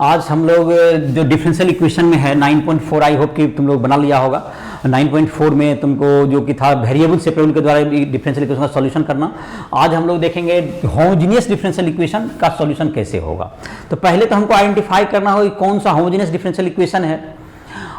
आज हम लोग जो डिफरेंशियल इक्वेशन में है 9.4, आई होप कि तुम लोग बना लिया होगा। 9.4 में तुमको जो कि था वेरिएबल सेपरेबल के द्वारा डिफरेंशियल इक्वेशन का सॉल्यूशन करना। आज हम लोग देखेंगे होमोजेनियस डिफरेंशियल इक्वेशन का सॉल्यूशन कैसे होगा। तो पहले तो हमको आइडेंटिफाई करना होगा कौन सा होमोजेनियस डिफरेंशियल इक्वेशन है।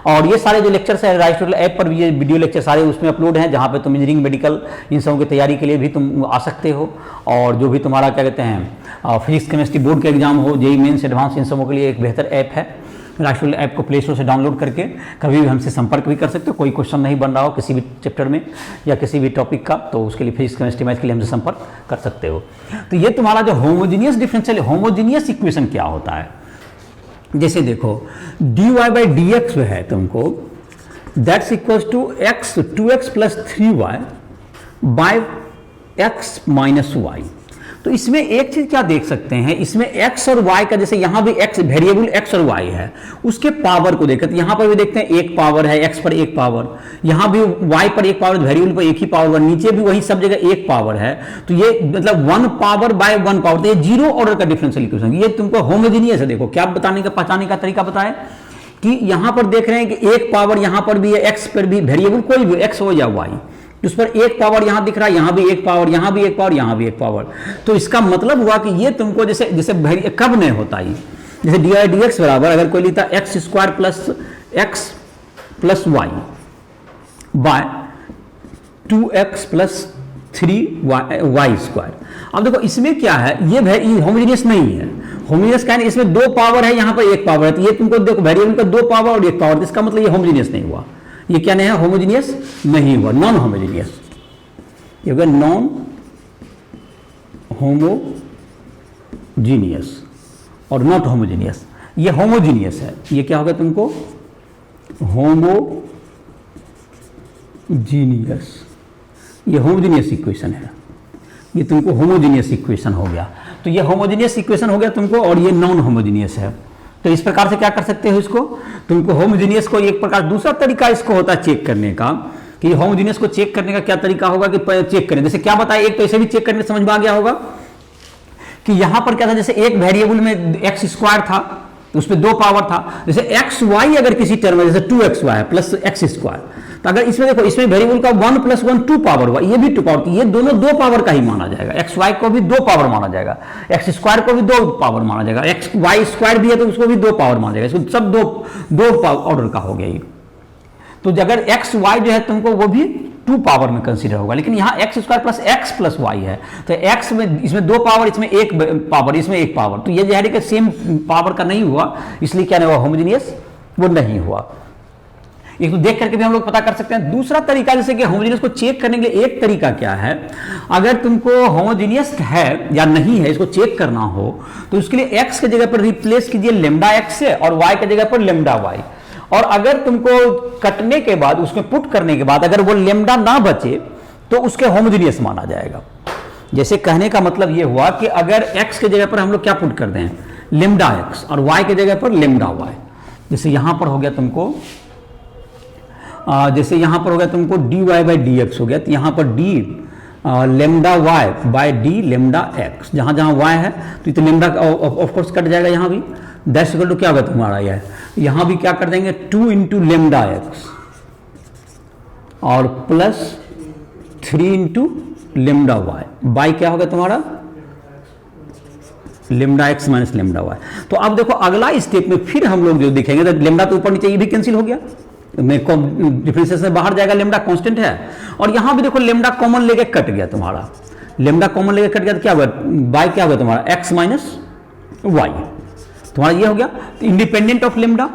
और ये सारे जो लेक्चर्स है राइट टू ऐप पर भी ये वीडियो लेक्चर सारे उसमें अपलोड हैं, जहाँ पे तुम इंजीनियरिंग मेडिकल इन सबों की तैयारी के लिए भी तुम आ सकते हो। और जो भी तुम्हारा क्या कहते हैं फिजिक्स केमिस्ट्री बोर्ड के एग्जाम हो, जेईई मेंस एडवांस, इन सबों के लिए एक बेहतर ऐप है। राष्ट्रीय ऐप को प्ले स्टोर से डाउनलोड करके कभी भी हमसे संपर्क भी कर सकते हो। कोई क्वेश्चन नहीं बन रहा हो किसी भी चैप्टर में या किसी भी टॉपिक का, तो उसके लिए फिजिक्स केमिस्ट्री मैथ के लिए हमसे संपर्क कर सकते हो। तो ये तुम्हारा जो होमोजीनियस डिफरेंशियल होमोजीनियस इक्वेशन क्या होता है, जैसे देखो dy बाई डी एक्स है तुमको, that's equals to X 2x plus 3y by x minus Y. तो इसमें एक चीज क्या देख सकते हैं, इसमें x और y का, जैसे यहां भी x वेरिएबल x और y है, उसके पावर को देखते हैं। यहां पर भी देखते हैं एक पावर है, x पर एक पावर, यहां भी y पर एक पावर, वेरिएबल पर एक ही पावर, नीचे भी वही सब जगह एक पावर है। तो ये मतलब 1 पावर बाय 1 पावर, तो ये जीरो ऑर्डर का डिफरेंशियल इक्वेशन। ये तुमको होमोजेनियस है। देखो क्या बताने का, पहचानने का तरीका बताए कि यहां पर देख रहे हैं कि एक पावर यहां पर भी है, x पर भी, वेरिएबल कोई भी x हो या y, उस पर एक पावर यहां दिख रहा है, यहां भी एक पावर, यहां भी एक पावर, यहां भी एक पावर। तो इसका मतलब हुआ कि ये तुमको जैसे जैसे कब नहीं होता ही, जैसे डी आई डी एक्स बराबर अगर कोई लिखता X square plus X plus Y by 2x plus 3y square. अब देखो इसमें क्या है, ये होमोजेनियस नहीं है। होमोजेनियस क्या है, इसमें दो पावर है, यहां पर एक पावर है। तो ये तुमको देखो वेरिएबल का दो पावर और एक पावर, इसका मतलब ये होमोजेनियस नहीं हुआ। ये क्या नहीं है, होमोजेनियस नहीं हुआ, नॉन होमोजेनियस। ये होगा नॉन होमोजीनियस और नॉट होमोजेनियस। ये होमोजीनियस है। ये क्या होगा तुमको, होमोजीनियस। ये होमोजीनियस इक्वेशन है, ये तुमको होमोजीनियस इक्वेशन हो गया। तो ये होमोजीनियस इक्वेशन हो गया तुमको, और ये नॉन होमोजीनियस है। तो इस प्रकार से क्या कर सकते हो इसको, तुमको होमोजीनियस को एक प्रकार, दूसरा तरीका इसको होता है चेक करने का, कि होमोजीनियस को चेक करने का क्या तरीका होगा कि चेक करें। जैसे क्या बताया, एक तो ऐसे भी चेक करने समझ में आ गया होगा कि यहां पर क्या था, जैसे एक वेरिएबल में एक्स स्क्वायर था, उस पर दो पावर था। जैसे एक्स वाई अगर किसी टर्म में, जैसे 2xy है प्लस एक्स स्क्वायर, तो अगर इसमें देखो, इसमें वेरिएबल का 1 प्लस 1 2 पावर हुआ, ये भी 2 पावर, तो ये दोनों दो पावर का ही माना जाएगा। एक्स वाई को भी 2 पावर माना जाएगा, एक्स स्क्वायर को भी 2 पावर माना जाएगा, एक्स वाई स्क्वायर भी है तो उसको भी 2 पावर माना जाएगा। इसको सब दो ऑर्डर का हो गया ये। तो अगर एक्स वाई जो है तुमको वो भी 2 पावर में कंसीडर होगा, लेकिन यहाँ X square plus X plus Y है, तो एक्स में इसमें 2 पावर, इसमें 1 पावर, इसमें 1 पावर, तो ये जहरी का सेम पावर का नहीं हुआ, इसलिए क्या नहीं हुआ, होमोजेनियस वो नहीं हुआ। एक तो देख करके भी हम लोग पता कर सकते हैं। दूसरा तरीका, जैसे कि होमोजेनियस को चेक करने के लिए एक तरीका क्या है, अगर तुमको होमोजेनियस है या नहीं है इसको चेक करना हो, तो उसके लिए एक्स के जगह पर रिप्लेस कीजिए लेमडा एक्स से, और वाई के जगह पर लेमडा वाई। और अगर तुमको कटने के बाद, उसमें पुट करने के बाद अगर वो लेमडा ना बचे तो उसके होमोजेनियस माना जाएगा। जैसे कहने का मतलब ये हुआ कि अगर x के जगह पर हम लोग क्या पुट कर दें, लेमडा x, और y के जगह पर लेमडा y। जैसे यहां पर हो गया तुमको, जैसे यहां पर हो गया तुमको dy बाई डी एक्स हो गया, तो यहां पर d lambda y by D lambda x, जहां जहां y है तो लेमडा ऑफ कोर्स कट जाएगा। यहां भी दैट्स इक्वल टू क्या होगा तुम्हारा, यह यहां भी क्या कर देंगे 2 इंटू लेमडा एक्स और plus 3 into lambda Y, by क्या होगा तुम्हारा lambda X minus lambda Y. तो अब देखो अगला स्टेप में फिर हम लोग जो देखेंगे, तो लेमडा तो ऊपर नीचे ये भी कैंसिल हो गया, डिफरेंशियल से बाहर जाएगा, लेमडा कांस्टेंट है। और यहां भी देखो लेमडा कॉमन लेके कट गया तुम्हारा, लेमडा कॉमन लेके कट गया, तो क्या होगा, बाई क्या होगा तुम्हारा एक्स माइनस वाई, तुम्हारा ये हो गया। Independent of lambda,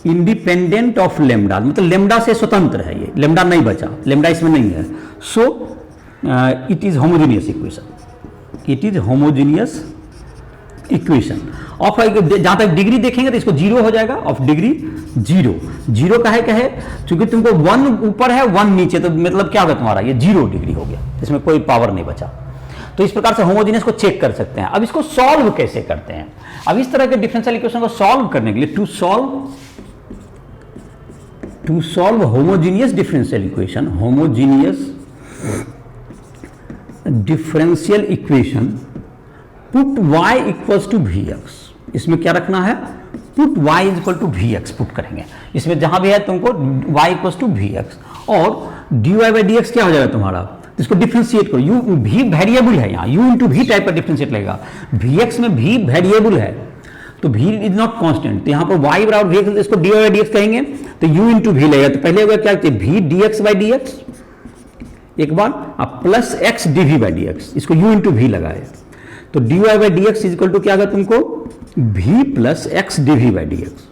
independent of lambda मतलब लेमडा से स्वतंत्र है, ये लेमडा नहीं बचा, लेमडा इसमें नहीं है। सो it is homogeneous equation, it is homogeneous equation of, जहां तक डिग्री देखेंगे तो इसको 0 हो जाएगा, ऑफ डिग्री 0। 0 का है क्या है, क्योंकि तुमको 1 ऊपर है 1 नीचे, तो मतलब क्या होगा तुम्हारा ये 0 डिग्री हो गया, इसमें कोई पावर नहीं बचा। तो इस प्रकार से होमोजेनियस को चेक कर सकते हैं। अब इसको सॉल्व कैसे करते हैं, अब इस तरह के डिफरेंशियल इक्वेशन को सॉल्व करने के लिए, to solve homogeneous differential equation, homogeneous differential equation, put y equals to we X. इसमें क्या रखना है, put y is equal to we X put करेंगे। इसमें जहां भी है तुमको y equal to we X, और D Y by D X क्या हो जाएगा तुम्हारा, इसको डिफ्रेंशिएट करो। यू भी वेरिएबल है, यहाँ u इंटू वी टाइप का डिफ्रेंशिएट लगेगा। वी एक्स में भी वेरिएबल है तो v इज नॉट कांस्टेंट, तो यहाँ पर y बराबर वी एक्स, इसको D Y by D X कहेंगे तो u इंटू वी लगेगा। तो पहले होगा क्या, v D x by D X एक बार, अब plus x D we by D X, इसको u इंटू वी लगाए तो D Y by D x is equal to क्या आ गया तुमको, v plus x D we by D X.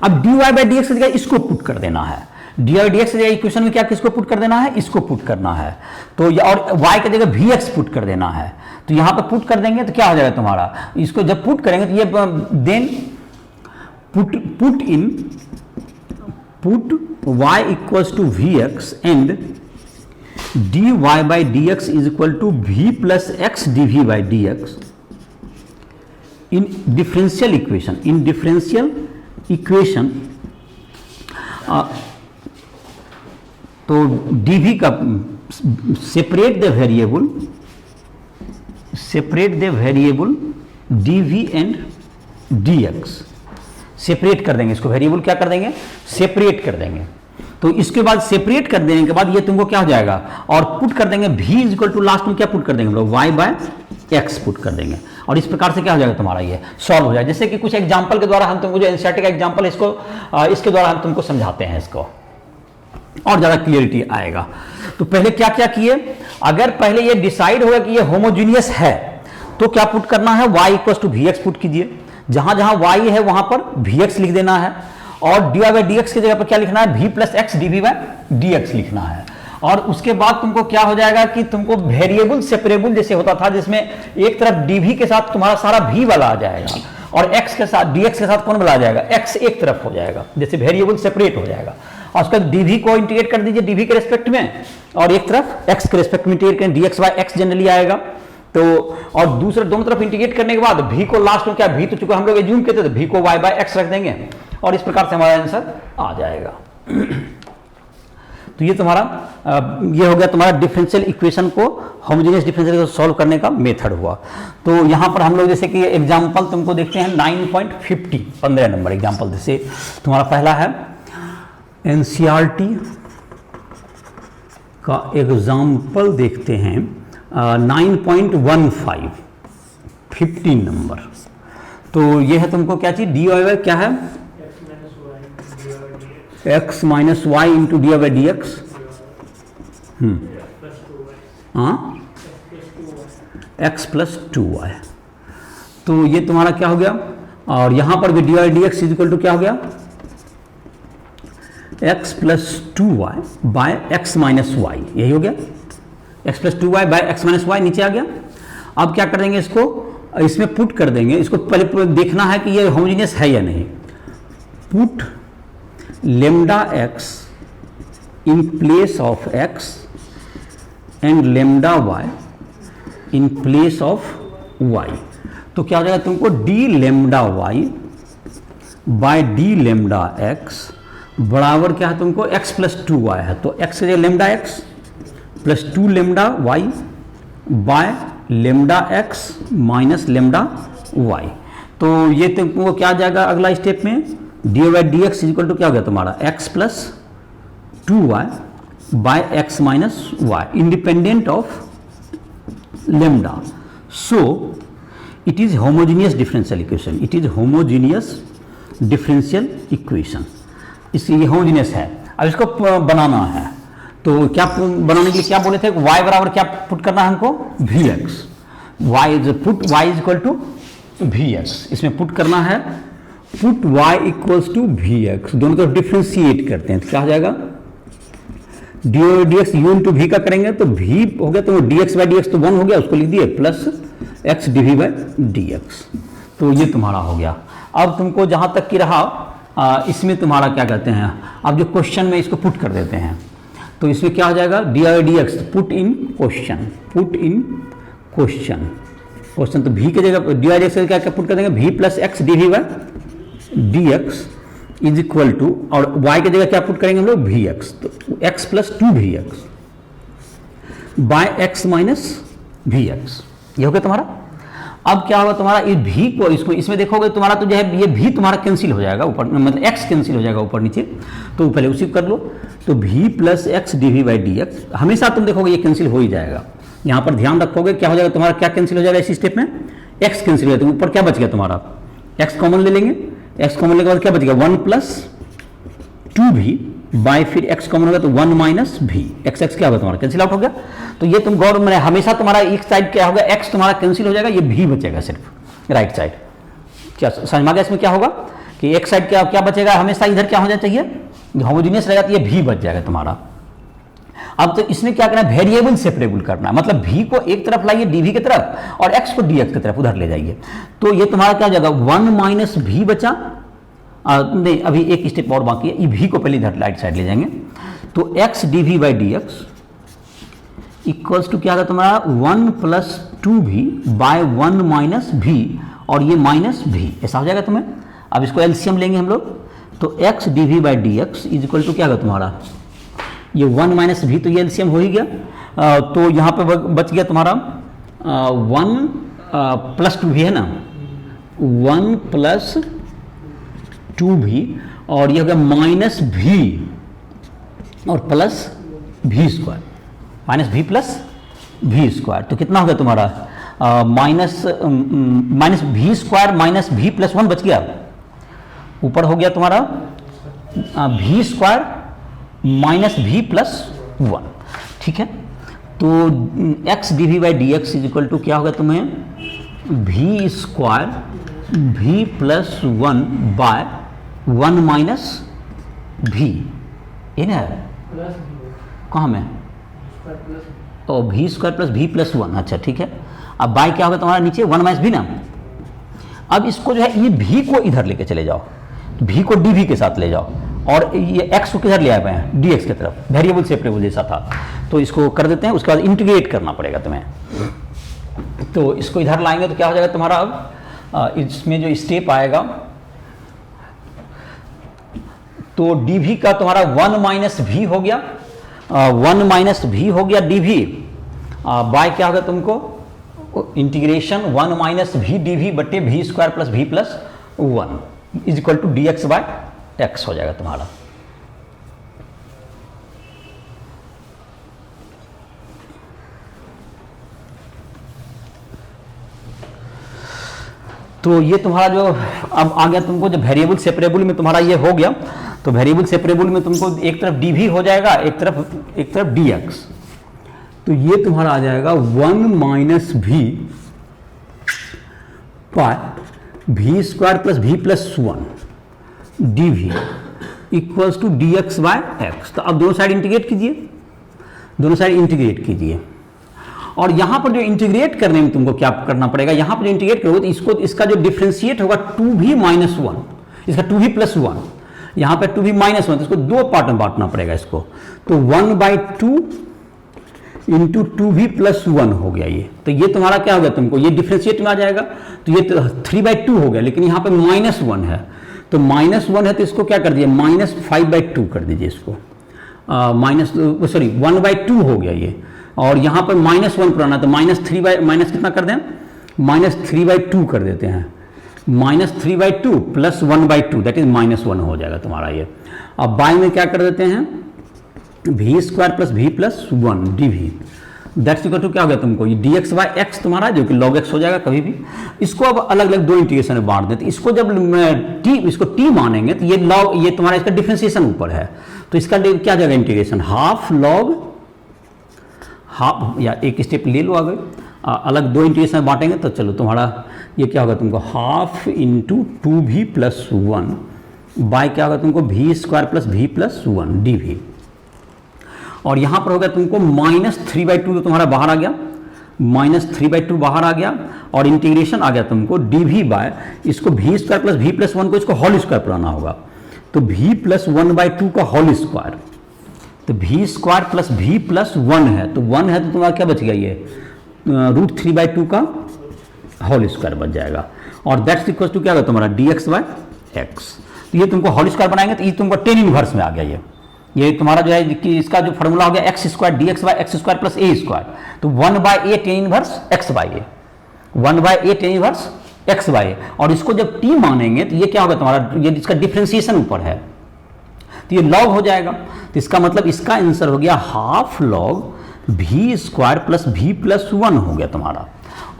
अब D Y by D x की जगह इसको पुट कर देना है, डी वाई डी एक्स की जगह इक्वेशन में क्या किसको पुट कर देना है, इसको पुट करना है। तो और y की जगह वी एक्स पुट कर देना है, तो यहां पर पुट कर देंगे तो क्या हो जाएगा तुम्हारा, इसको जब पुट करेंगे तो ये then put y equals to we X and D Y by D x is equal to V plus x D we by D X in differential equation. In differential equation तो dv का separate the variable dv and dx, separate कर देंगे इसको, variable क्या कर देंगे, separate कर देंगे। तो इसके बाद सेपरेट कर देने के बाद ये तुमको क्या हो जाएगा, और पुट कर देंगे v is equal to last में क्या पुट कर देंगे हम लोग, y बाय एक्स पुट कर देंगे, और इस प्रकार से क्या हो जाएगा तुम्हारा ये सॉल्व हो जाएगा। जैसे कि कुछ एग्जांपल के द्वारा हम तुमको, जो एनसीईआरटी का एग्जांपल है इसको इसके द्वारा हम तुमको समझाते हैं, इसको और ज्यादा क्लियरिटी आएगा। तो पहले क्या क्या किए, अगर पहले ये डिसाइड होगा कि ये होमोजीनियस है तो क्या पुट करना है, y equal to we X put कीजिए, जहां जहां y है वहां पर वी एक्स लिख देना है, और D Y by D x की जगह पर क्या लिखना है, v plus x D we by D X लिखना है। और उसके बाद तुमको क्या हो जाएगा कि तुमको वेरिएबल सेपरेबल जैसे होता था, जिसमें एक तरफ dv के साथ तुम्हारा सारा v वाला आ जाएगा और x के साथ dx के साथ कौन वाला आ जाएगा, x एक तरफ हो जाएगा, जैसे वेरिएबल सेपरेट हो जाएगा। और उसका dv को इंटीग्रेट कर दीजिए dv के रेस्पेक्ट में, और एक तरफ x के रेस्पेक्ट में इंटीग्रेट करें, dx बाय x जनरली आएगा। तो और दूसरे दोनों तरफ इंटीग्रेट करने के बाद v को लास्ट में क्या, v तो चूंकि हम लोग एज्यूम करते थे, v को y बाय x रख देंगे और इस प्रकार से हमारा आंसर आ जाएगा। तो ये तुम्हारा ये हो गया तुम्हारा डिफरेंशियल इक्वेशन को, होमोजेनियस डिफरेंशियल को सॉल्व करने का मेथड हुआ। तो यहाँ पर हम लोग जैसे कि एग्जांपल तुमको देखते हैं 9.50 15 नंबर एग्जांपल, जैसे तुम्हारा पहला है एनसीईआरटी का एग्जांपल देखते हैं 9.15 15 नंबर। तो ये है तुमको क्या चीज, डी वाई क्या है, x minus Y into D by D x, X plus 2y। तो ये तुम्हारा क्या हो गया, और यहां पर भी D by D x is equal to क्या हो गया, x plus 2y by X minus Y, यही हो गया, x plus 2y by X minus Y नीचे आ गया। अब क्या कर देंगे, इसको इसमें पुट कर देंगे, इसको पहले देखना है कि ये होमोजेनियस है या नहीं। Put lambda x in place of x and lambda y in place of y, तो क्या हो जाएगा तुमको d lambda y by d lambda x बराबर क्या है तुमको, x प्लस 2y है, तो x की जगह lambda x plus 2 lambda y by lambda x minus lambda y। तो ये तुमको क्या आ जाएगा अगला स्टेप में, D by D X equal to क्या हो गया तुम्हारा, x plus 2y by X minus Y independent of lambda. So it is homogeneous differential equation, it is homogeneous differential equation, इसलिए होमोजीनियस है। अब इसको बनाना है, तो क्या बनाने के लिए क्या बोले थे, y बराबर क्या पुट करना है हमको, V X, Y put y is equal to we X, इसमें पुट करना है put y equals to we X, दोनों तरफ डिफ्रेंशिएट करते हैं तो क्या हो जाएगा, D D X U into V का करेंगे तो v हो गया, तो D x by D x तो 1 हो गया, उसको लिख दिए plus x D we by D x. तो ये तुम्हारा हो गया। अब तुमको जहां तक की रहा इसमें तुम्हारा क्या कहते हैं, अब जो क्वेश्चन में इसको पुट कर देते हैं, तो इसमें क्या हो जाएगा, D I D x put in question, put in question, question तो v की जगह डी आई डी एक्स क्या पुट कर देंगे, v plus x D we by D x is equal to, और y की जगह क्या पुट करेंगे हम लोग, वी एक्स, तो x plus 2 V x by X minus V X, ये हो गया तुम्हारा। अब क्या होगा तुम्हारा इस भी को इसको इसमें देखोगे तुम्हारा तो जो है ये भी तुम्हारा कैंसिल हो जाएगा ऊपर, मतलब एक्स कैंसिल हो जाएगा ऊपर नीचे, तो पहले उसी को कर लो। तो भी plus x D we by D X हमेशा तुम देखोगे ये कैंसिल हो ही जाएगा। यहाँ पर ध्यान रखोगे क्या हो जाएगा तुम्हारा, क्या कैंसिल हो जाएगा इसी स्टेप में, एक्स कैंसिल हो जाएगा। ऊपर क्या बच गया तुम्हारा, एक्स कॉमन ले लेंगे, एक्स कॉमन लेने के बाद क्या बच गया 1 प्लस 2v बाय फिर x कॉमन होगा तो 1 माइनस v, एक्स एक्स क्या होगा तुम्हारा कैंसिल आउट हो गया। तो ये तुम गौर में हमेशा तुम्हारा एक साइड क्या होगा, x तुम्हारा कैंसिल हो जाएगा, ये v बचेगा सिर्फ राइट साइड। क्या समझ में आ गया इसमें क्या होगा कि एक साइड क्या क्या बचेगा, हमेशा इधर क्या हो जाना चाहिए, होमोजीनियस रहेगा तो ये v बच जाएगा तुम्हारा। अब तो इसमें क्या करना है, वेरिएबल सेपरेबल करना है, मतलब v को एक तरफ लाइए dv की तरफ और x को dx की तरफ उधर ले जाइए। तो ये तुम्हारा क्या हो जाएगा 1 माइनस v बचा, नहीं अभी एक स्टेप और बाकी है, v को पहले इधर राइट साइड ले जाएंगे। तो x dv by D X equals to क्या होगा तुम्हारा 1 plus 2v bye 1 minus v, और ये माइनस v, ऐसा हो जाएगा तुम्हें। अब इसको एलसीएम लेंगे हम लोग, तो x dv by D x is equal to क्या होगा तुम्हारा, ये 1 माइनस v, तो ये एलसीएम हो ही गया। तो यहाँ पे बच गया तुम्हारा 1 प्लस 2v है ना, 1 प्लस 2v और ये हो गया माइनस v और plus v square, minus v plus v square, तो कितना हो गया तुम्हारा minus v square minus v plus 1 बच गया, ऊपर हो गया तुम्हारा v square minus v plus 1, ठीक है। तो x dv by D x is equal to क्या होगा तुम्हें v square v plus 1 by 1 minus v, ये ना कहाँ में, ओ v square plus v plus 1, अच्छा ठीक है। अब बाय क्या होगा तुम्हारा नीचे 1 माइनस v ना। अब इसको जो है ये v को इधर लेके चले जाओ, v को dv के साथ ले जाओ और ये x को किधर ले आए हैं dx की तरफ, वेरिएबल सेपरेबल जैसा था। तो इसको कर देते हैं, उसके बाद इंटीग्रेट करना पड़ेगा तुम्हें। तो इसको इधर लाएंगे तो क्या हो जाएगा तुम्हारा, अब इसमें जो स्टेप आएगा तो dv का तुम्हारा 1 माइनस v हो गया, 1 माइनस v हो गया dv बाय क्या होगा तुमको इंटीग्रेशन 1 माइनस v dv बटे v square plus v plus 1 is equal to dx by x हो जाएगा तुम्हारा। तो ये तुम्हारा जो अब आ गया तुमको, जो वेरिएबल सेपरेबल में तुम्हारा ये हो गया, तो वेरिएबल सेपरेबल में तुमको एक तरफ dv हो जाएगा, एक तरफ dx, तो ये तुम्हारा आ जाएगा 1 minus v by v square plus v plus 1 dv equals to dx by x। तो अब दोनों साइड इंटीग्रेट कीजिए, दोनों साइड इंटीग्रेट कीजिए, और यहां पर जो इंटीग्रेट करने में तुमको क्या करना पड़ेगा, यहां पर जो इंटीग्रेट करोगे तो इसको, इसका जो डिफरेंशिएट होगा 2v माइनस 1, इसका 2v प्लस 1, यहां पर 2v माइनस 1, तो इसको दो पार्ट में बांटना पड़ेगा इसको। तो 1/2 इंटू 2v प्लस 1 हो गया ये, तो ये तुम्हारा क्या हो गया तुमको, ये डिफरेंशिएट में आ जाएगा, तो ये 3/2 हो गया, लेकिन यहाँ पे -1 है, तो -1 है तो इसको क्या कर दीजिए -5/2 कर दीजिए इसको, -1/2 हो गया ये, और यहाँ पर -1 पुराना, तो माइनस कितना कर दें, -3/2 कर देते हैं, -3/2 प्लस 1/2 दैट इज -1 हो जाएगा तुम्हारा ये। अब बाय में क्या कर देते हैं v square plus v plus 1 dv that's equal to क्या हो गया तुमको, ये dx बाय x तुम्हारा जो कि log x हो जाएगा कभी भी। इसको अब अलग अलग दो इंटीग्रेशन में बांट देते, इसको जब इसको t मानेंगे तो ये तुम्हारा इसका डिफरेंशिएशन ऊपर है, तो इसका क्या जाएगा इंटीग्रेशन हाफ log हाफ, या एक स्टेप ले लो आगे, अलग दो इंटीग्रेशन में बांटेंगे तो चलो तुम्हारा ये क्या होगा तुमको half into 2v plus 1 bye क्या होगा तुमको v square plus v plus 1 dv, और यहाँ पर हो गया तुमको -3/2 तो तुम्हारा बाहर आ गया, -3/2 बाहर आ गया, और इंटीग्रेशन आ गया तुमको dv बाय इसको v square plus v plus 1 को इसको होल स्क्वायर पुराना होगा, तो v प्लस 1/2 का होल स्क्वायर, तो v square plus v plus 1 है, तो 1 है तो तुम्हारा क्या बच गया ये √3/2 का होल स्क्वायर बच जाएगा, और दैट्स इक्वल टू क्या होगा तुम्हारा dx बाय x। तो ये तुमको होल स्क्वायर बनाएंगे तो ये तुमको टेन इनवर्स में आ गया ये तुम्हारा जो है कि इसका जो फॉर्मूला हो गया x square dx by x square plus a square, तो 1/a tan inverse x by a, 1 by a tan inverse x by, और इसको जब टी मानेंगे तो ये क्या होगा तुम्हारा, ये इसका डिफ्रेंसिएशन ऊपर है तो ये लॉग हो जाएगा। तो इसका मतलब इसका आंसर हो गया हाफ लॉग भी स्क्वायर प्लस भी प्लस 1 हो गया तुम्हारा,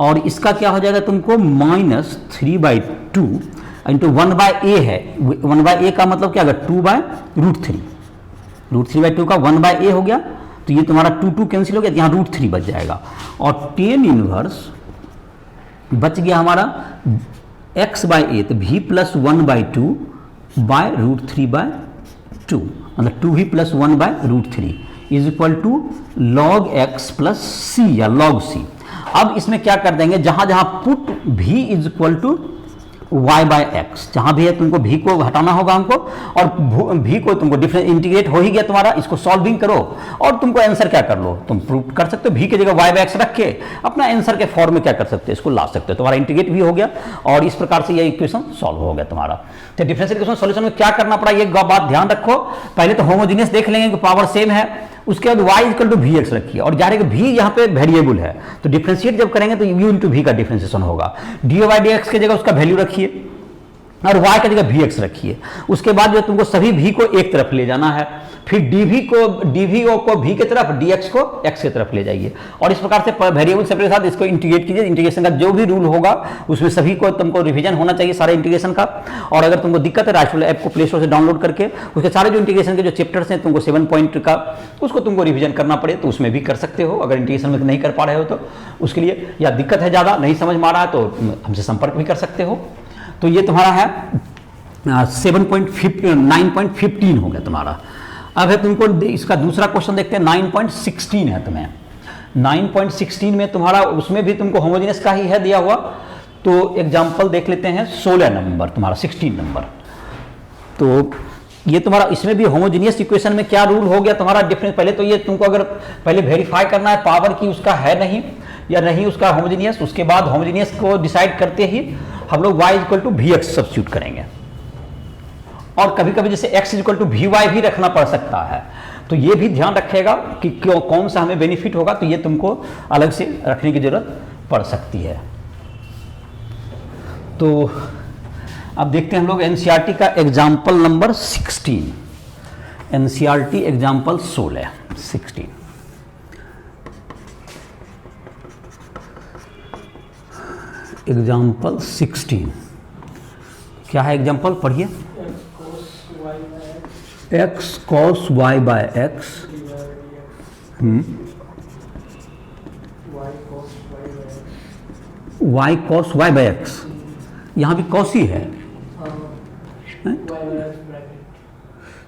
और इसका क्या हो जाएगा तुमको -3/2 इंटू 1 बाय ए है, 1 बाय ए का मतलब क्या होगा 2 बाय √3, √3/2 का 1 बाय ए हो गया, तो ये तुम्हारा 2 कैंसिल हो गया, यहाँ √3 बच जाएगा, और टेन इनवर्स बच गया हमारा x बाय ए, तो v प्लस 1/2 बाय √3/2, मतलब 2v plus 1 by √3 is equal to log x plus C या लॉग सी। अब इसमें क्या कर देंगे, जहां जहां put v is equal to y by x, जहां भी है तुमको v को हटाना होगा हमको, और v को तुमको डिफरेंस इंटीग्रेट हो ही गया तुम्हारा, इसको सॉल्विंग करो और तुमको आंसर क्या कर लो, तुम प्रूव कर सकते हो v की जगह y बाय एक्स रख के अपना आंसर के फॉर्म में क्या कर सकते हो, इसको ला सकते हो, तुम्हारा इंटीग्रेट भी हो गया और इस प्रकार से ये इक्वेशन सॉल्व हो गया तुम्हारा। तो डिफरेंशियल इक्वेशन सॉल्यूशन में क्या करना पड़ा, ये बात ध्यान रखो, पहले तो होमोजेनियस देख लेंगे कि पावर सेम है, उसके बाद y equal to we x रखिए, और जाहिर है कि v यहाँ पे वेरिएबल है तो डिफरेंशिएट जब करेंगे तो u इंटू वी का डिफरेंशिएशन होगा, dy बाई डी एक्स की जगह उसका वैल्यू रखिए और y की जगह vx रखिए, उसके बाद जो तुमको सभी v को एक तरफ ले जाना है, फिर dv को v की तरफ, dx को x की तरफ ले जाइए, और इस प्रकार से वेरिएबल सेपरेट के साथ इसको इंटीग्रेट कीजिए। इंटीग्रेशन का जो भी रूल होगा उसमें सभी को तुमको रिवीजन होना चाहिए सारे इंटीग्रेशन का, और अगर तुमको दिक्कत है राइटफुल ऐप को प्ले स्टोर से डाउनलोड करके उसके सारे जो इंटीग्रेशन के जो चैप्टर्स हैं तुमको 7 पॉइंट का उसको तुमको रिवीजन करना पड़े तो उसमें भी कर सकते हो, अगर इंटीग्रेशन में नहीं कर पा रहे हो तो उसके लिए, या दिक्कत है ज़्यादा नहीं समझ में आ रहा है तो हमसे संपर्क भी कर सकते हो। तो ये तुम्हारा है 9.15 हो गया तुम्हारा। अब है तुमको इसका दूसरा क्वेश्चन देखते हैं, 9.16 है तुम्हें, 9.16 में तुम्हारा उसमें भी तुमको होमोजेनियस का ही है दिया हुआ, तो एग्जांपल देख लेते हैं 16 नंबर तुम्हारा 16 नंबर। तो ये तुम्हारा इसमें भी होमोजेनियस इक्वेशन में क्या रूल हो गया तुम्हारा डिफरेंस, पहले तो ये तुमको अगर पहले वेरीफाई करना है पावर की उसका है नहीं या नहीं उसका होमोजेनियस, उसके बाद होमोजेनियस को डिसाइड करते ही हम लोग y equal to we x substitute करेंगे, और कभी कभी जैसे x equal to v y भी रखना पड़ सकता है, तो ये भी ध्यान रखेगा कि क्यों कौन सा हमें बेनिफिट होगा, तो ये तुमको अलग से रखने की जरूरत पड़ सकती है। तो अब देखते हैं हम लोग एनसीईआरटी का example number 16, NCERT example 16। Example 16 क्या है, एग्जाम्पल पढ़िए, x cos y by x, y cos y by x, यहाँ भी cos ही है,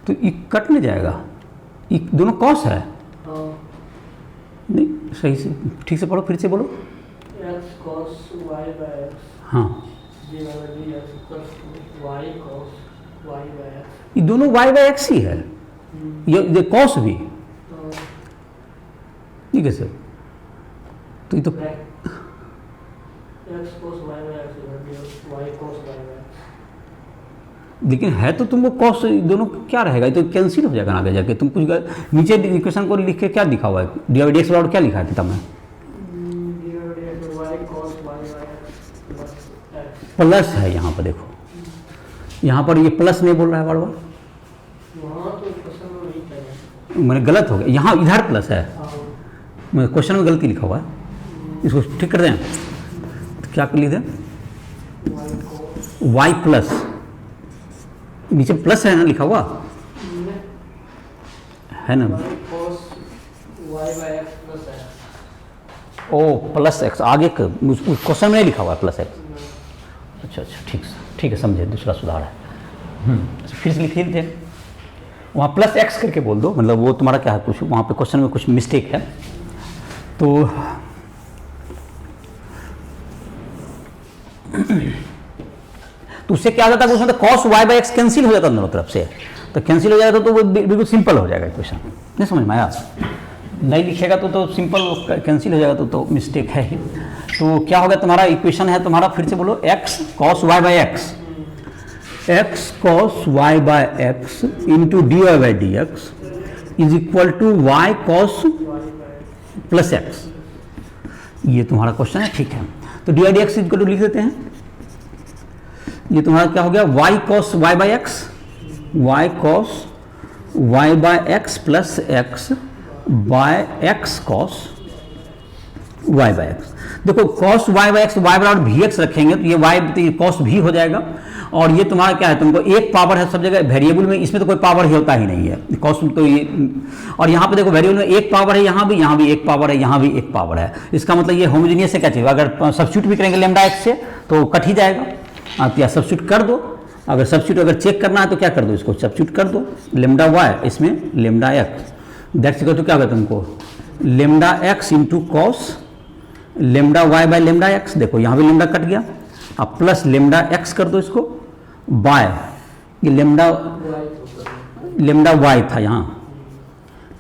तो ये कट नहीं जाएगा, ये दोनों cos है, नहीं सही से ठीक से पढ़ो, फिर से बोलो, x cos y by x, हाँ y cos y by x, ये दोनों y बाय एक्स ही है, ये cos भी ठीक है सर, तो ये तो x cos y by x, y cos y by x, लेकिन है तो तुमको cos दोनों क्या रहेगा, ये तो कैंसिल हो जाएगा आगे जाके, तुम कुछ नीचे इक्वेशन को लिख के क्या लिखा हुआ है, डी बाई डी एक्स बराबर क्या लिखा है किताब में, प्लस है यहाँ पर, देखो यहाँ पर ये प्लस नहीं बोल रहा है बार बार, मैंने गलत हो गया, यहाँ इधर प्लस है, क्वेश्चन में गलती लिखा हुआ है, इसको ठीक कर दें, तो क्या कर लीजिए y प्लस, नीचे प्लस है ना लिखा हुआ है ना, ओ प्लस एक्स आगे क्वेश्चन में नहीं लिखा हुआ है प्लस एक्स, अच्छा ठीक है समझे, दूसरा सुधार है, फिर से लिखिए थे वहाँ प्लस एक्स करके बोल दो, मतलब वो तुम्हारा क्या है, कुछ वहाँ पे क्वेश्चन में कुछ मिस्टेक है, तो उससे क्या हो जाता है, उसमें cos y by x cancel हो जाता है दोनों तरफ से, तो कैंसिल हो जाएगा तो वो बिल्कुल सिंपल हो जाएगा इक्वेशन, नहीं समझ में आया, नहीं लिखेगा तो सिंपल कैंसिल हो जाएगा तो मिस्टेक है ही। तो क्या होगा तुम्हारा इक्वेशन है तुम्हारा, फिर से बोलो, x cos y by X, x cos y by X into D Y by D x is equal to y cos plus X, ये तुम्हारा क्वेश्चन है, ठीक है। तो D Y D X equal to लिख देते हैं, ये तुम्हारा क्या हो गया, Y cos Y by X, Y cos Y by X plus X by X cos Y by X. देखो cos Y by X, Y बराबर भी एक्स रखेंगे तो ये वाई तो कॉस भी हो जाएगा, और ये तुम्हारा क्या है, तुमको एक पावर है सब जगह वेरिएबल में, इसमें तो कोई पावर ही होता ही नहीं है कॉस तो ये, और यहाँ पे देखो वेरिएबल में एक पावर है, यहाँ भी एक पावर है, यहाँ भी एक पावर है, इसका मतलब ये होमोजेनियस है क्या चाहिए, अगर सब्स्टिट्यूट भी करेंगे लेमडा एक्स से तो कट ही जाएगा, तो या सब्स्टिट्यूट कर दो, अगर सब्स्टिट्यूट अगर चेक करना है तो क्या कर दो, इसको सब्स्टिट्यूट कर दो, लेमडा वाई इसमें lambda x, that's equal to क्या होगा तुमको lambda x into cos lambda y by lambda x, देखो यहाँ भी लेमडा कट गया, अब प्लस लेमडा एक्स कर दो इसको बाय ये लेमडा वाई था यहाँ,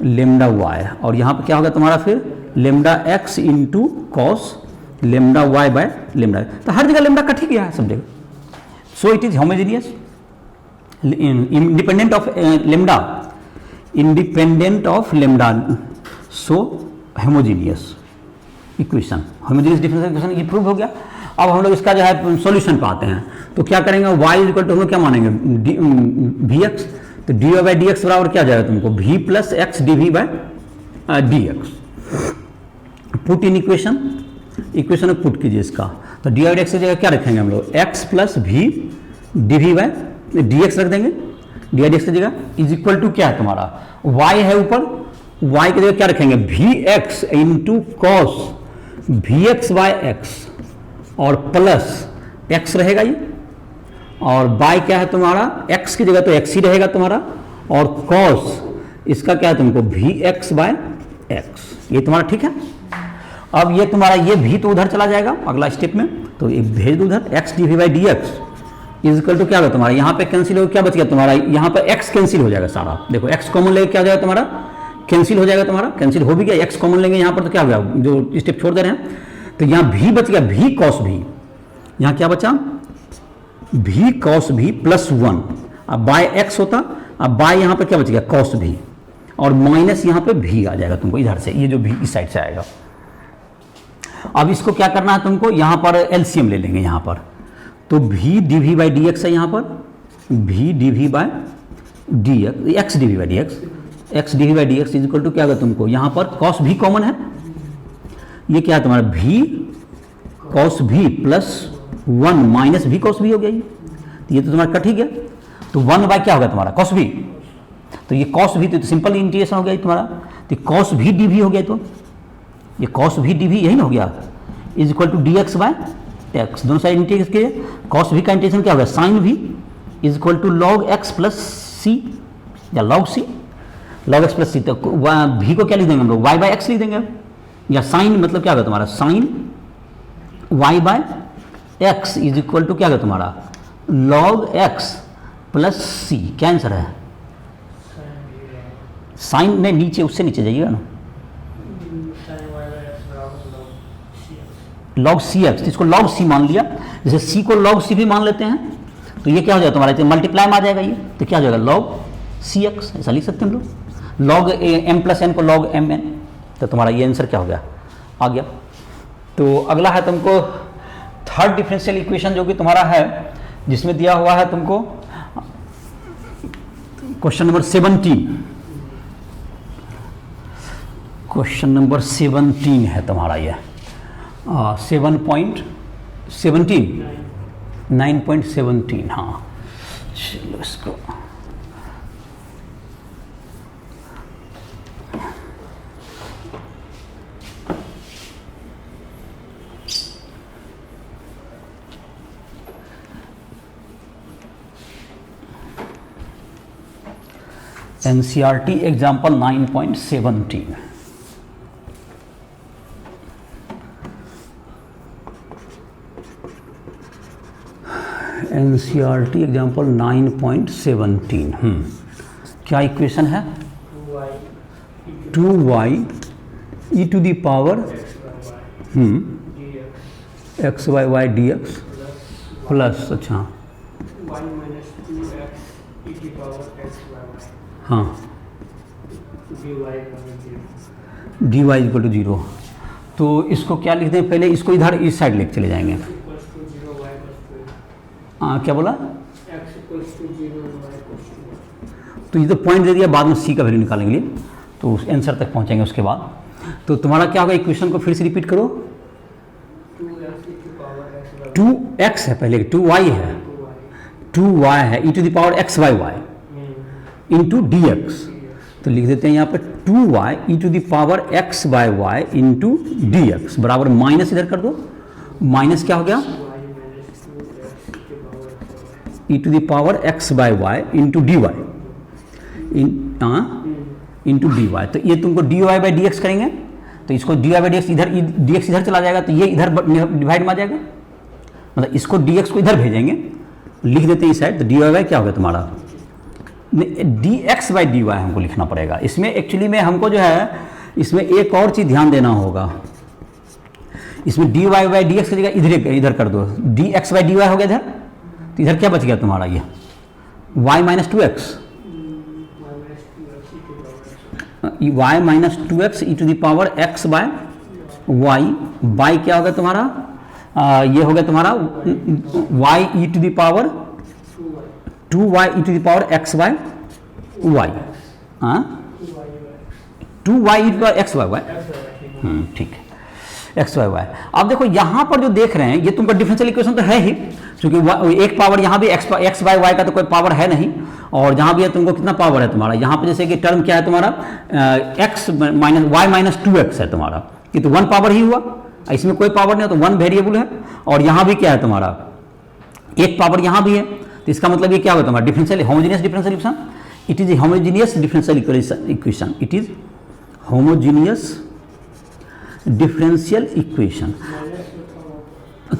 लेमडा वाई, और यहाँ पे क्या होगा तुम्हारा फिर lambda x into cos lambda y by lambda, तो हर जगह लेमडा कट ही गया है सब जगह, सो it is homogeneous independent of lambda, independent of lambda, so homogeneous equation, homogeneous differential equation ये प्रूव हो गया। अब हम लोग इसका जो है सॉल्यूशन पे आते हैं, तो क्या करेंगे, y इक्वल टू हम लोग क्या मानेंगे वी एक्स, तो D Y by D x बराबर क्या जाएगा तुमको v plus x D we by D x, put in equation, equation में पुट कीजिए इसका, तो डी वाई डी एक्स की जगह क्या रखेंगे हम लोग x plus v d we by D x रख देंगे, डी वाई डी एक्स की जगह इज इक्वल टू क्या है तुम्हारा y है ऊपर, y की जगह क्या रखेंगे v x into cos v x by x और प्लस x रहेगा ये, और बाय क्या है तुम्हारा x की जगह तो x ही रहेगा तुम्हारा, और cos इसका क्या है तुमको वी एक्स बाय एक्स, ये तुम्हारा ठीक है। अब ये तुम्हारा ये भी तो उधर चला जाएगा अगला स्टेप में, तो ये भेज दो उधर, x d we by D x is equal to क्या होगा तुम्हारा, यहाँ पे कैंसिल हो क्या बच गया तुम्हारा, यहाँ पे x कैंसिल हो जाएगा सारा, देखो x कॉमन लेके क्या हो जाएगा तुम्हारा कैंसिल हो जाएगा, तुम्हारा कैंसिल हो भी गया, x कॉमन लेंगे यहाँ पर तो क्या हो गया, जो स्टेप छोड़ दे रहे हैं, तो यहाँ भी बच गया भी कॉस भी, यहाँ क्या बचा भी कॉस भी प्लस वन, अब बाय एक्स होता, अब बाय यहाँ पे क्या बच गया कॉस भी, और माइनस यहाँ पे भी आ जाएगा तुमको इधर से, ये जो भी इस साइड से आएगा। अब इसको क्या करना है तुमको, यहाँ पर एलसीएम ले लेंगे यहाँ पर, तो भी d we by D x है यहाँ पर, भी d we by D x D we by D x, x D we by D x is equal to क्या होगा तुमको, यहाँ पर कॉस भी कॉमन है, ये क्या है तुम्हारा भी कॉस भी प्लस वन माइनस भी कॉस भी हो गया, ये तो तुम्हारा कट ही गया, तो वन बाय क्या होगा तुम्हारा कॉस भी, तो ये कॉस भी तो सिंपल इंटीग्रेशन हो गया तुम्हारा, तो कॉस भी डी भी हो गया, तो ये कॉस भी डी भी यही ना हो गया, is equal to D x by x, दोनों साइड इंटीग्रेट किए, कॉस भी का इंटीग्रेशन क्या होगा साइन भी is equal to log X plus C या log C, log X plus C, तो भी को क्या लिख देंगे हम लोग वाई बाय एक्स लिख देंगे, या साइन मतलब क्या होगा तुम्हारा sine y by x is equal to क्या होगा तुम्हारा लॉग एक्स प्लस सी, क्या आंसर है साइन, नहीं नीचे उससे नीचे जाइएगा ना, लॉग सी एक्स, इसको लॉग सी मान लिया, जैसे सी को लॉग सी भी मान लेते हैं, तो ये क्या हो जाएगा तुम्हारा मल्टीप्लाई में आ जाएगा ये, तो क्या हो जाएगा लॉग सी एक्स, ऐसा लिख सकते हैं हम लोग, लॉग एम प्लस एन को लॉग एम एन, तो तुम्हारा ये आंसर क्या हो गया आ गया। तो अगला है तुमको थर्ड डिफरेंशियल इक्वेशन जो कि तुम्हारा है, जिसमें दिया हुआ है तुमको क्वेश्चन नंबर 17, क्वेश्चन नंबर 17 है तुम्हारा ये 7.17 9.17, हाँ चलो इसको NCERT एग्जाम्पल 9.17, NCERT एग्जाम्पल 9.17, क्या इक्वेशन है 2y e to the power x y y D x plus, अच्छा हाँ dy इक्वल टू 0, तो इसको क्या लिख दें, पहले इसको इधर इस साइड लेके चले जाएंगे। equals to 0 y plus 2 क्या बोला? x equals to 0 and y equals to 1। तो ये तो पॉइंट दे दिया, बाद में सी का वैल्यू निकालने के लिए, तो उस आंसर तक पहुंचेंगे उसके बाद। तो तुम्हारा क्या होगा, इक्वेशन को फिर से रिपीट करो। 2x e to power x by 2x है पहले, 2y है, 2y 2y है e to the power x by y into d x. तो लिख देते हैं यहाँ पे 2y e to the power x by y into d x बराबर माइनस इधर कर दो, माइनस क्या हो गया y minus 2x e to power x by y। e to the power x by y into D y into D y. तो ये तुमको d Y by D x करेंगे, तो इसको D Y by D x इधर, d x इधर चला जाएगा, तो ये इधर डिवाइड में आ जाएगा, मतलब इसको डी एक्स को इधर भेजेंगे, लिख देते हैं इस साइड। तो डी वाई बाई क्या होगा तुम्हारा, d x by d y हमको लिखना पड़ेगा। इसमें एक्चुअली में हमको जो है, इसमें एक और चीज़ ध्यान देना होगा, इसमें d Y by D x की जगह इधर कर दो, d x by d y हो गया इधर, तो इधर क्या बच गया तुम्हारा, ये y minus 2x, y minus 2x e to the power x by y, by क्या होगा तुम्हारा, ये हो गया तुम्हारा y e to the power 2y e to the power x by y, 2y e to the power x by y, ठीक है, x by Y. अब देखो यहाँ पर जो देख रहे हैं, ये तुमका डिफरेंशियल इक्वेशन तो है ही, क्योंकि एक पावर यहाँ भी x बाय वाई का तो कोई पावर है नहीं, और जहाँ भी है तुमको कितना पावर है तुम्हारा, यहाँ पे जैसे कि टर्म क्या है तुम्हारा x minus y minus 2x है तुम्हारा, ये तो वन पावर ही हुआ, इसमें कोई पावर नहीं है, तो वन वेरिएबल है, और यहाँ भी क्या है तुम्हारा एक पावर यहाँ भी है, तो इसका मतलब ये क्या होगा तुम्हारा differential homogeneous differential equation, it is homogeneous differential equation, it is homogeneous differential equation.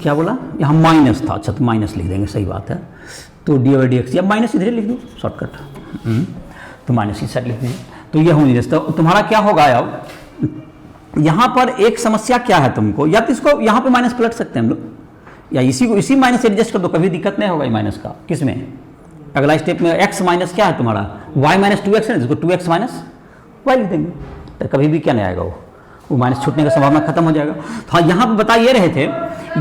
क्या बोला, यहाँ माइनस था, अच्छा तो माइनस लिख देंगे, सही बात है, तो डी वाई डी एक्स, या माइनस इधर लिख दो शॉर्टकट, तो माइनस इस साइड लिख दीजिए, तो ये होमोजेनियस। तो तुम्हारा क्या होगा, अब यहाँ पर एक समस्या क्या है तुमको, या तो इसको यहाँ पे माइनस पलट सकते हैं हम लोग, या इसी को इसी माइनस से एडजस्ट कर दो, कभी दिक्कत नहीं होगा ये माइनस का। किस में, अगला स्टेप में x माइनस क्या है तुम्हारा y माइनस 2x है, जिसको 2x माइनस y लिख देंगे, तो कभी भी क्या नहीं आएगा, वो माइनस छूटने का संभावना खत्म हो जाएगा। तो हाँ, यहाँ पर बता ये रहे थे,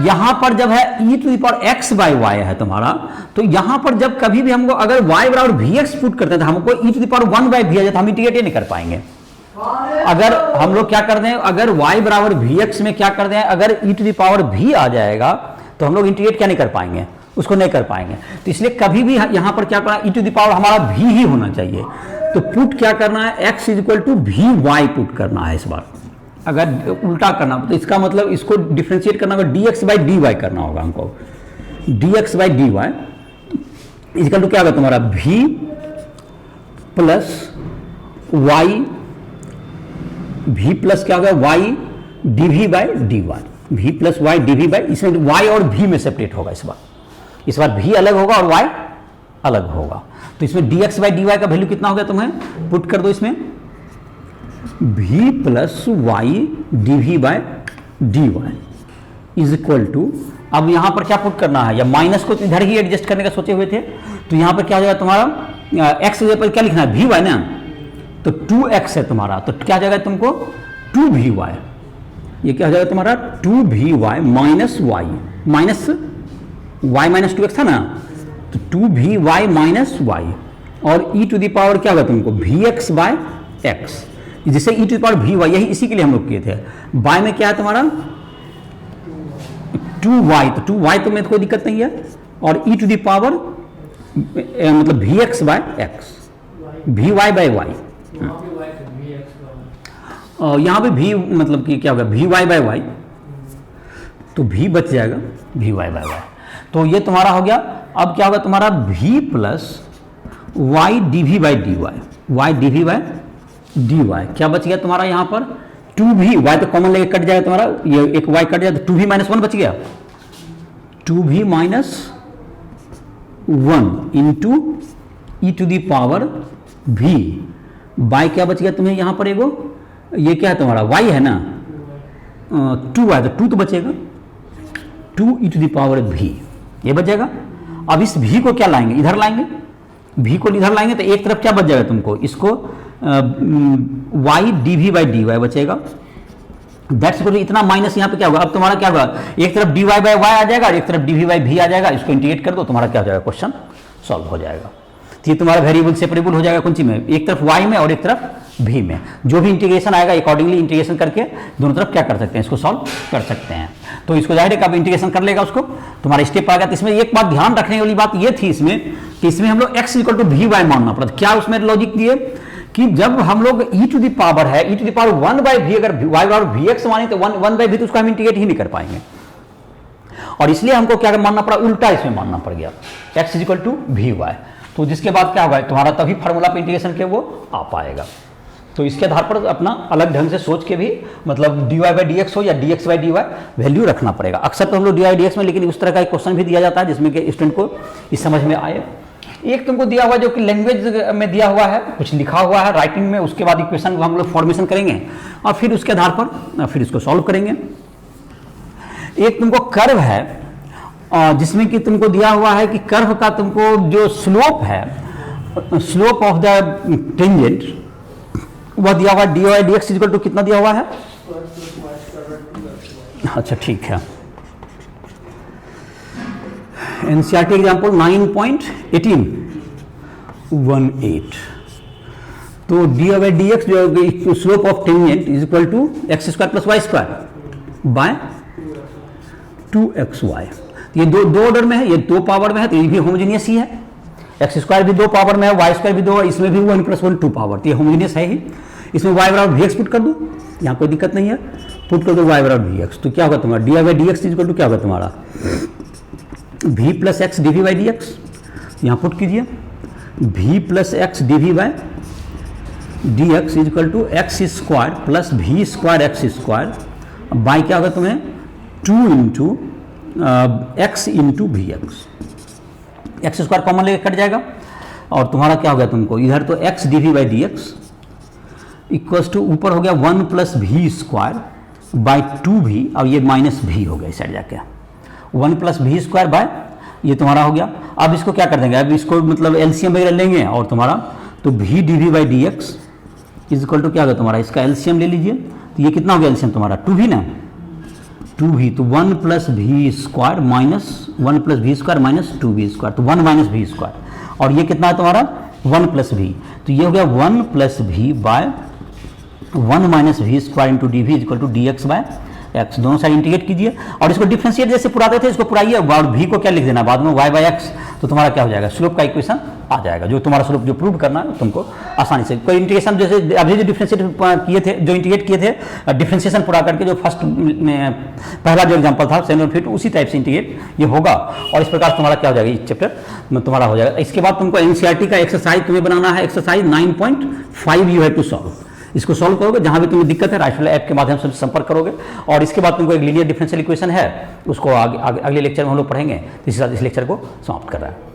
यहाँ पर जब है e to the power x by y है तुम्हारा, तो यहाँ पर जब कभी भी हमको अगर y बराबर vx पुट करते हैं, तो हमको e to the power 1 by v आ जाए, तो हम इंटीग्रेट नहीं कर पाएंगे। अगर हम लोग क्या कर दें, अगर y बराबर vx में क्या कर दें, अगर e to the power v आ जाएगा, तो हम लोग इंटीग्रेट क्या नहीं कर पाएंगे, उसको नहीं कर पाएंगे। तो इसलिए कभी भी यहाँ पर क्या करना, e टू द पावर हमारा v ही होना चाहिए, तो पुट क्या करना है, x is equal to v y put करना है। इस बार अगर उल्टा करना, तो इसका मतलब इसको डिफ्रेंशिएट करना होगा, dx बाई डी वाई करना होगा हमको, dx by d y equal to क्या होगा तुम्हारा v plus y, v plus क्या होगा y d we by d y, v plus y d we by, इसमें y और v में सेपरेट होगा, इस बार v अलग होगा और y अलग होगा। तो इसमें dx बाई डी वाई का वैल्यू कितना हो गया, तुम्हें पुट कर दो इसमें v plus y d we by d y is equal to, अब यहाँ पर क्या पुट करना है, या माइनस को तो इधर ही एडजस्ट करने का सोचे हुए थे, तो यहाँ पर क्या हो जाएगा तुम्हारा x के पर क्या लिखना है, वी वाई ना, तो 2x है तुम्हारा, तो क्या जाएगा तुमको 2vy, ये क्या हो जाएगा तुम्हारा 2vy minus y, minus y minus 2x था ना, तो 2vy माइनस वाई, और e टू द पावर क्या होगा तुमको vx बाय x, जिसे e to the power vy, यही इसी के लिए हम लोग किए थे। y में क्या है तुम्हारा 2y, तो 2y तो में तो कोई दिक्कत नहीं है, और e टू द पावर मतलब vx by x, vy by y, यहाँ पे v मतलब कि क्या होगा vy बाय y, तो v बच जाएगा vy बाय y, तो ये तुम्हारा हो गया। अब क्या होगा तुम्हारा v plus y d we by d y, y d we by d y, क्या बच गया तुम्हारा यहाँ पर 2v, y तो कॉमन लेके कट जाएगा तुम्हारा, ये एक y कट जाए तो 2v माइनस 1 बच गया, 2v minus 1 into e to the power v by, क्या बच गया तुम्हें यहाँ पर एगो, ये क्या है तुम्हारा y है ना, 2y, तो 2 तो बचेगा 2 ई टू दी पावर v, ये बच जाएगा। अब इस v को क्या लाएंगे, इधर लाएंगे, v को इधर लाएंगे, तो एक तरफ क्या बच जाएगा तुमको, इसको y d we by d y बचेगा, दैट्स इक्वल टू इतना माइनस यहाँ पे क्या होगा, अब तुम्हारा क्या होगा, एक तरफ dy बाय वाई आ जाएगा और एक तरफ dv बाई भी आ जाएगा, इसको इंटीग्रेट कर दो, तुम्हारा क्या हो जाएगा, क्वेश्चन सॉल्व हो जाएगा। तो ये तुम्हारा वेरिएबल सेपरेबल हो जाएगा कौन सी में, एक तरफ y में और एक तरफ v में, जो भी इंटीग्रेशन आएगा अकॉर्डिंगली इंटीग्रेशन करके दोनों तरफ क्या कर सकते हैं, इसको सॉल्व कर सकते हैं। तो इसको जाहिर है कब इंटीग्रेशन कर लेगा उसको, तुम्हारा स्टेप आएगा। तो इसमें एक बात ध्यान रखने वाली बात ये थी इसमें कि इसमें हम लोग x equal to v y मानना पड़ा। क्या उसमें लॉजिक दिए कि जब हम लोग e टू द पावर है, e to the power 1 by v, अगर y बराबर vx माने तो 1 बाई वी, तो उसको हम इंटीग्रेट ही नहीं कर पाएंगे, और इसलिए हमको क्या मानना पड़ा, उल्टा इसमें मानना पड़ गया, x is equal to v y. तो जिसके बाद क्या होगा, तुम्हारा तभी फार्मूला पे इंटीग्रेशन के वो आ पाएगा। तो इसके आधार पर अपना अलग ढंग से सोच के भी, मतलब dy बाई डी एक्स हो या dx बाई dy वैल्यू रखना पड़ेगा। अक्सर तो हम लोग dy बाई dx में, लेकिन उस तरह का एक क्वेश्चन भी दिया जाता है जिसमें कि स्टूडेंट को इस समझ में आए। एक तुमको दिया हुआ जो कि लैंग्वेज में दिया हुआ है, कुछ लिखा हुआ है राइटिंग में, उसके बाद इक्वेशन को हम लोग फॉर्मेशन करेंगे और फिर उसके आधार पर फिर इसको सॉल्व करेंगे। एक तुमको कर्व है जिसमें कि तुमको दिया हुआ है कि कर्व का तुमको जो स्लोप है, स्लोप ऑफ द टेंजेंट वह दिया हुआ है dy by dx equal to कितना दिया हुआ है, अच्छा ठीक है। एनसीईआरटी एग्जाम्पल 9.18 तो dy बाई dx जो slope of tangent is equal to x square plus y square by 2xy। ये दो ऑर्डर में है, ये 2 पावर में है, तो ये भी होमोजेनियस ही है। एक्स स्क्वायर भी 2 पावर में है, वाई स्क्वायर भी 2, इसमें भी 1 + 1 2 पावर, तो ये होमोजेनियस है ही। इसमें y बराबर vx पुट कर दो, यहाँ कोई दिक्कत नहीं है, पुट कर दो y बराबर vx, तो क्या होगा तुम्हारा dy by dx is equal to क्या होगा तुम्हारा v plus x dv by dx, यहाँ पुट कीजिए v plus x dv by dx is equal to x square plus v square x square by क्या होगा तुम्हें 2 into x into v x square common लेकर cut जाएगा और तुम्हारा क्या हो गया, तुमको इधर तो x dv by dx equals to ऊपर हो गया 1 plus v square by 2v, और ये माइनस v हो गया इस साइड जाके 1 प्लस वी स्क्वायर बाय ये तुम्हारा हो गया। अब इसको क्या कर देंगे, अब इसको मतलब एलसीएम वगैरह लेंगे और तुम्हारा तो v dv by dx is equal to क्या होगा तुम्हारा, इसका एलसीएम ले लीजिए, तो ये कितना हो गया एलसीएम तुम्हारा 2v ना, 2v, तो 1 plus v square minus 1 plus v square minus 2v square, तो 1 माइनस वी स्क्वायर, और ये कितना है तुम्हारा 1 प्लस वी, तो ये हो गया 1 plus v by 1 minus v square into d v is equal to D x by x. दोनों साइड इंटीग्रेट कीजिए और इसको डिफरेंशिएट जैसे पुराते थे इसको पुराइए, और v को क्या लिख देना बाद में y बाई एक्स, तो तुम्हारा क्या हो जाएगा, स्लोप का इक्वेशन आ जाएगा, जो तुम्हारा स्लोप जो प्रूव करना है तुमको आसानी से। कोई इंटीग्रेशन जैसे अभी जो डिफरेंशिएट किए थे, जो इंटीग्रेट किए थे डिफरेंशिएशन पूरा करके, जो फर्स्ट पहला जो एग्जाम्पल था सेकेंड फिर उसी टाइप से इंटीग्रेट ये होगा, और इस प्रकार तुम्हारा क्या हो जाएगा, इस चैप्टर में तुम्हारा हो जाएगा। इसके बाद तुमको एनसीईआरटी का एक्सरसाइज तुम्हें बनाना है, exercise 9.5 you have to solve. इसको सॉल्व करोगे, जहां भी तुम्हें दिक्कत है राइट ऐप के माध्यम से संपर्क करोगे, और इसके बाद तुमको एक लीनियर डिफरेंशियल इक्वेशन है उसको अगले लेक्चर में हम लोग पढ़ेंगे। इसी के साथ इस लेक्चर को समाप्त कर रहा है।